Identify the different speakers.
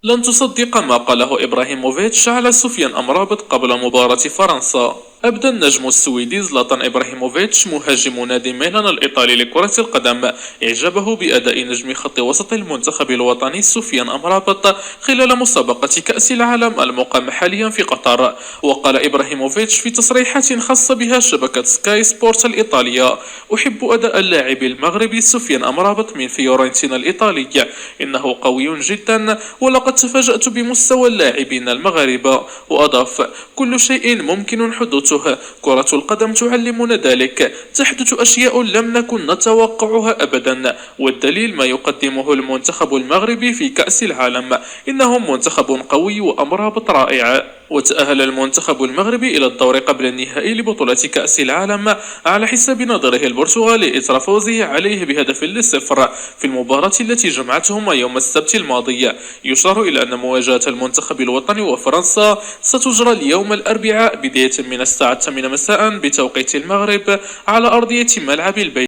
Speaker 1: لن تصدق ما قاله إبراهيموفيتش على سفيان أمرابط قبل مباراة فرنسا. أبدى النجم السويدي زلاتان إبراهيموفيتش مهاجم نادي ميلان الإيطالي لكرة القدم إعجابه بأداء نجم خط وسط المنتخب الوطني سفيان أمرابط خلال مسابقة كأس العالم المقامة حاليا في قطر. وقال إبراهيموفيتش في تصريحات خاصة بها شبكة سكاي سبورت الإيطالية: أحب أداء اللاعب المغربي سفيان أمرابط من فيورنتينا الإيطالي، إنه قوي جدا ولقد تفاجأت بمستوى اللاعبين المغاربة. وأضاف: كل شيء ممكن حدوثه، كرة القدم تعلمنا ذلك، تحدث أشياء لم نكن نتوقعها أبدا، والدليل ما يقدمه المنتخب المغربي في كأس العالم، إنهم منتخب قوي وأمرابط رائع. وتأهل المنتخب المغربي إلى الدور قبل النهائي لبطولة كأس العالم على حساب نظره البرتغالي إثر فوزه عليه ب1-0 في المباراة التي جمعتهما يوم السبت الماضي. يشار إلى أن مواجهة المنتخب الوطني وفرنسا ستجرى اليوم الأربعاء بداية من الساعة 8 مساء بتوقيت المغرب على أرضية ملعب البيت.